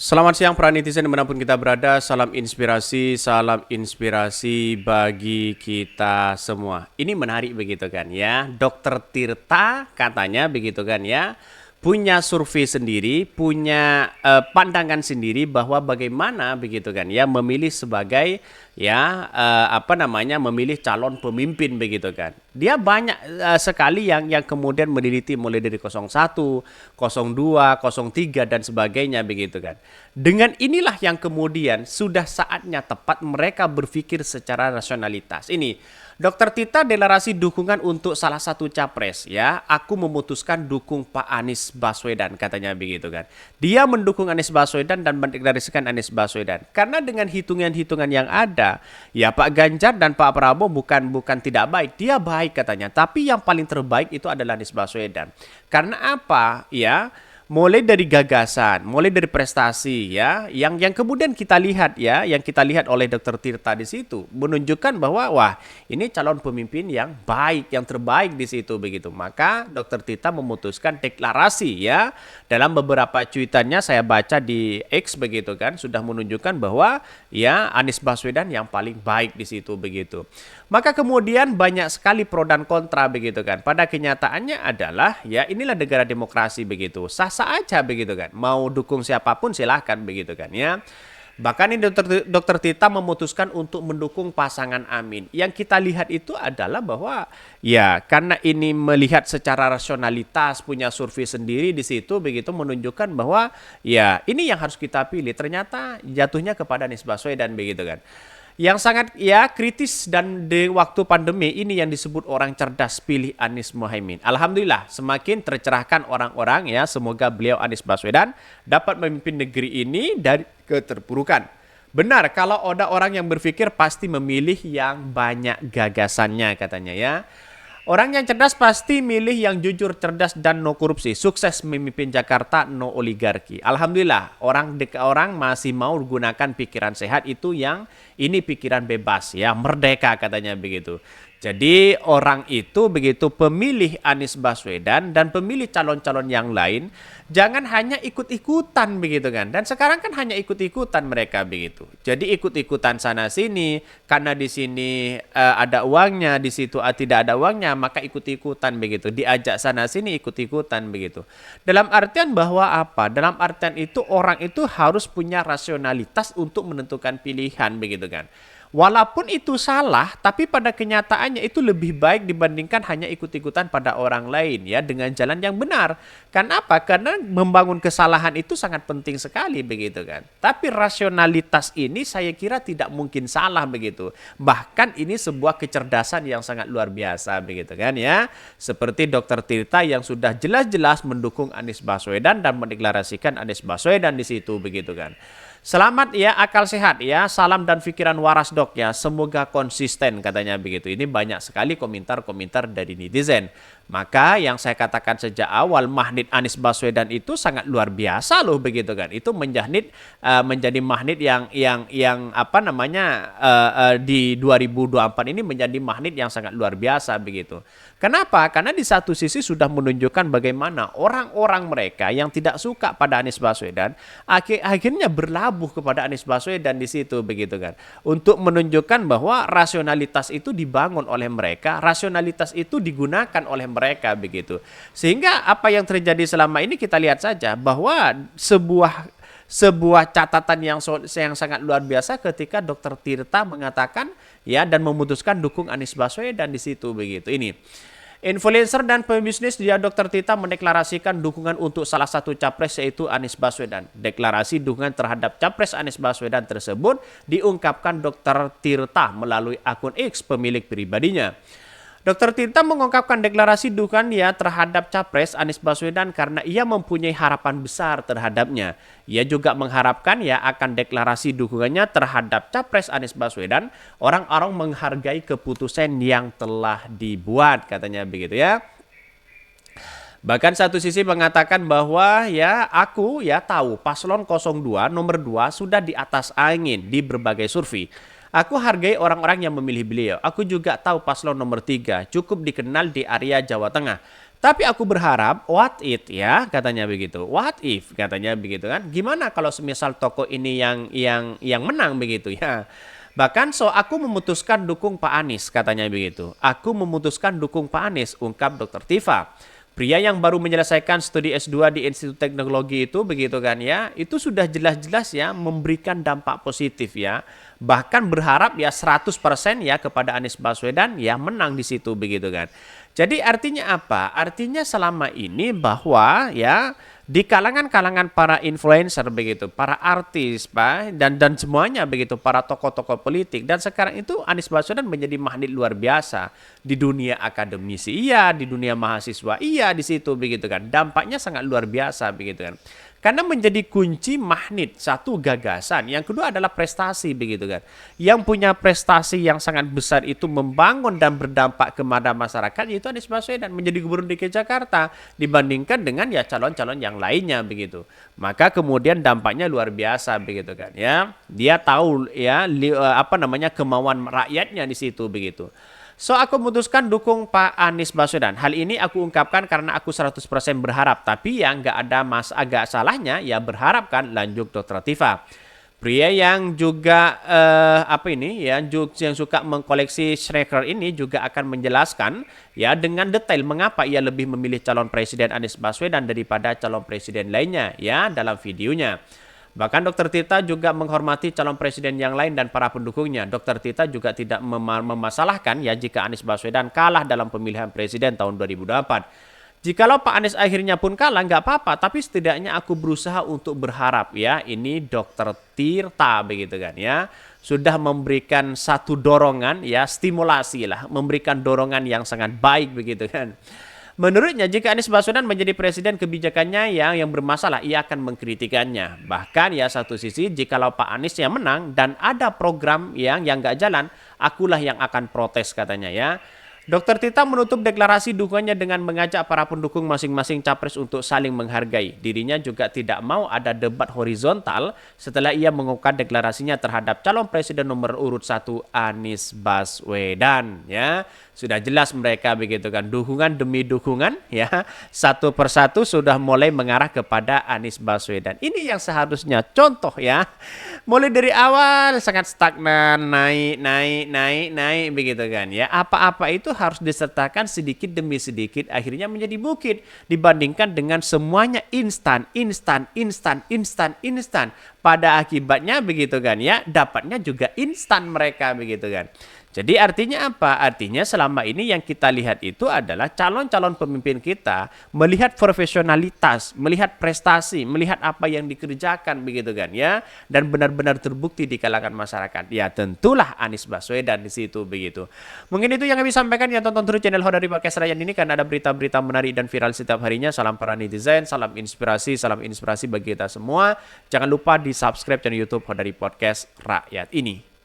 Selamat siang para netizen dimanapun kita berada, salam inspirasi bagi kita semua. Ini menarik begitu kan ya, Dokter Tirta katanya begitu kan ya, punya survei sendiri, punya pandangan sendiri bahwa bagaimana begitu kan ya, memilih sebagai ya memilih calon pemimpin begitu kan. Dia banyak sekali yang kemudian meneliti mulai dari 01, 02, 03 dan sebagainya begitu kan. Dengan inilah yang kemudian sudah saatnya tepat mereka berpikir secara rasionalitas. Ini Dokter Tita deklarasi dukungan untuk salah satu capres ya. Aku memutuskan dukung Pak Anies Baswedan katanya begitu kan. Dia mendukung Anies Baswedan dan mendeklarasikan Anies Baswedan. Karena dengan hitungan-hitungan yang ada, ya Pak Ganjar dan Pak Prabowo bukan tidak baik. Dia baik katanya. Tapi yang paling terbaik itu adalah Anies Baswedan. Karena apa? Ya, mulai dari gagasan, mulai dari prestasi ya, yang kemudian kita lihat ya, yang kita lihat oleh Dokter Tirta di situ menunjukkan bahwa wah, ini calon pemimpin yang baik, yang terbaik di situ begitu. Maka Dokter Tirta memutuskan deklarasi ya. Dalam beberapa cuitannya saya baca di X begitu kan, sudah menunjukkan bahwa ya Anies Baswedan yang paling baik di situ begitu. Maka kemudian banyak sekali pro dan kontra begitu kan. Pada kenyataannya adalah ya inilah negara demokrasi begitu. Sah-sah aja begitu kan. Mau dukung siapapun silahkan begitu kan ya. Bahkan ini Dokter Tita memutuskan untuk mendukung pasangan Amin. Yang kita lihat itu adalah bahwa ya karena ini melihat secara rasionalitas, punya survei sendiri di situ begitu menunjukkan bahwa ya ini yang harus kita pilih. Ternyata jatuhnya kepada Anies Baswedan begitu kan. Yang sangat ya kritis dan di waktu pandemi ini yang disebut orang cerdas pilih Anies Mohaimin. Alhamdulillah semakin tercerahkan orang-orang ya, semoga beliau Anies Baswedan dapat memimpin negeri ini dari keterpurukan. Benar kalau ada orang yang berpikir pasti memilih yang banyak gagasannya katanya ya. Orang yang cerdas pasti milih yang jujur, cerdas, dan no korupsi. Sukses memimpin Jakarta, no oligarki. Alhamdulillah, orang masih mau gunakan pikiran sehat itu yang ini pikiran bebas ya, merdeka katanya begitu. Jadi orang itu begitu pemilih Anies Baswedan dan pemilih calon-calon yang lain jangan hanya ikut-ikutan begitu kan. Dan sekarang kan hanya ikut-ikutan mereka begitu. Jadi ikut-ikutan sana sini karena di sini ada uangnya, di situ tidak ada uangnya, maka ikut-ikutan begitu. Diajak sana sini ikut-ikutan begitu. Dalam artian bahwa apa? Dalam artian itu orang itu harus punya rasionalitas untuk menentukan pilihan begitu kan. Walaupun itu salah, tapi pada kenyataannya itu lebih baik dibandingkan hanya ikut-ikutan pada orang lain ya dengan jalan yang benar. Karena apa? Karena membangun kesalahan itu sangat penting sekali begitu kan. Tapi rasionalitas ini saya kira tidak mungkin salah begitu. Bahkan ini sebuah kecerdasan yang sangat luar biasa begitu kan ya. Seperti Dokter Tirta yang sudah jelas-jelas mendukung Anies Baswedan dan mendeklarasikan Anies Baswedan di situ begitu kan. Selamat ya, akal sehat ya, salam dan pikiran waras dok ya, semoga konsisten katanya begitu. Ini banyak sekali komentar-komentar dari netizen. Maka yang saya katakan sejak awal magnet Anies Baswedan itu sangat luar biasa loh begitu kan. Itu menjadi magnet yang apa namanya di 2024 ini menjadi magnet yang sangat luar biasa begitu. Kenapa? Karena di satu sisi sudah menunjukkan bagaimana orang-orang mereka yang tidak suka pada Anies Baswedan akhirnya berlabuh kepada Anies Baswedan di situ begitu kan. Untuk menunjukkan bahwa rasionalitas itu dibangun oleh mereka, rasionalitas itu digunakan oleh mereka begitu. Sehingga apa yang terjadi selama ini kita lihat saja bahwa sebuah catatan yang sangat luar biasa ketika Dokter Tirta mengatakan ya dan memutuskan dukung Anies Baswedan di situ begitu. Ini influencer dan pebisnis dia Dokter Tita mendeklarasikan dukungan untuk salah satu capres yaitu Anies Baswedan. Deklarasi dukungan terhadap capres Anies Baswedan tersebut diungkapkan Dokter Tirta melalui akun X pemilik pribadinya. Dokter Tirta mengungkapkan deklarasi dukungan ya terhadap capres Anies Baswedan karena ia mempunyai harapan besar terhadapnya. Ia juga mengharapkan ya akan deklarasi dukungannya terhadap capres Anies Baswedan. Orang-orang menghargai keputusan yang telah dibuat katanya begitu ya. Bahkan satu sisi mengatakan bahwa ya aku ya tahu paslon 02 nomor 2 sudah di atas angin di berbagai survei. Aku hargai orang-orang yang memilih beliau. Aku juga tahu paslon nomor 3 cukup dikenal di area Jawa Tengah. Tapi aku berharap, what if ya, katanya begitu. What if, katanya begitu kan. Gimana kalau semisal tokoh ini yang menang begitu ya. Bahkan aku memutuskan dukung Pak Anies, katanya begitu. Aku memutuskan dukung Pak Anies, ungkap Dr. Tifa. Pria yang baru menyelesaikan studi S2 di Institut Teknologi itu begitu kan ya, itu sudah jelas-jelas ya memberikan dampak positif ya. Bahkan berharap ya 100% ya kepada Anies Baswedan ya menang di situ begitu kan. Jadi artinya apa? Artinya selama ini bahwa ya di kalangan-kalangan para influencer begitu, para artis, Pak, dan semuanya begitu, para tokoh-tokoh politik, dan sekarang itu Anies Baswedan menjadi magnet luar biasa di dunia akademisi, iya, di dunia mahasiswa, iya, di situ begitu kan. Dampaknya sangat luar biasa begitu kan. Karena menjadi kunci magnet, satu gagasan, yang kedua adalah prestasi begitu kan. Yang punya prestasi yang sangat besar itu membangun dan berdampak kepada masyarakat, yaitu Anies Baswedan menjadi gubernur DKI Jakarta dibandingkan dengan ya calon-calon yang lainnya begitu. Maka kemudian dampaknya luar biasa begitu kan ya. Dia tahu ya kemauan rakyatnya di situ begitu. So aku memutuskan dukung Pak Anies Baswedan. Hal ini aku ungkapkan karena aku 100% berharap. Tapi yang nggak ada agak salahnya ya berharap kan, lanjut Dr. Tifa. Pria yang juga yang suka mengkoleksi Shreker ini juga akan menjelaskan ya dengan detail mengapa ia lebih memilih calon presiden Anies Baswedan daripada calon presiden lainnya ya dalam videonya. Bahkan Dr. Tirta juga menghormati calon presiden yang lain dan para pendukungnya. Dr. Tirta juga tidak memasalahkan ya jika Anies Baswedan kalah dalam pemilihan presiden tahun 2024. Jikalau Pak Anies akhirnya pun kalah, nggak apa-apa. Tapi setidaknya aku berusaha untuk berharap ya. Ini Dr. Tirta begitu kan ya. Sudah memberikan satu dorongan ya, stimulasi lah. Memberikan dorongan yang sangat baik begitu kan. Menurutnya, jika Anies Baswedan menjadi presiden, kebijakannya yang bermasalah, ia akan mengkritikannya. Bahkan ya satu sisi, jikalau Pak Anies yang menang dan ada program yang nggak jalan, akulah yang akan protes katanya ya. Dr. Tirta menutup deklarasi dukungannya dengan mengajak para pendukung masing-masing capres untuk saling menghargai. Dirinya juga tidak mau ada debat horizontal setelah ia mengungkapkan deklarasinya terhadap calon presiden nomor urut 1 Anies Baswedan. Ya, sudah jelas mereka begitu kan, dukungan demi dukungan ya, satu persatu sudah mulai mengarah kepada Anies Baswedan. Ini yang seharusnya contoh ya. Mulai dari awal sangat stagnan, naik begitu kan ya. Apa-apa itu harus disertakan sedikit demi sedikit, akhirnya menjadi bukit dibandingkan dengan semuanya instan. Pada akibatnya begitu kan ya, dapatnya juga instan mereka begitu kan. Jadi artinya apa? Artinya selama ini yang kita lihat itu adalah calon-calon pemimpin kita melihat profesionalitas, melihat prestasi, melihat apa yang dikerjakan begitu kan ya, dan benar-benar terbukti di kalangan masyarakat. Ya tentulah Anies Baswedan di situ begitu. Mungkin itu yang kami sampaikan, ya tonton terus channel Hodari Podcast Rayan ini karena ada berita-berita menarik dan viral setiap harinya. Salam para netizen, salam inspirasi bagi kita semua. Jangan lupa di subscribe channel YouTube Hodari Podcast Rakyat ini.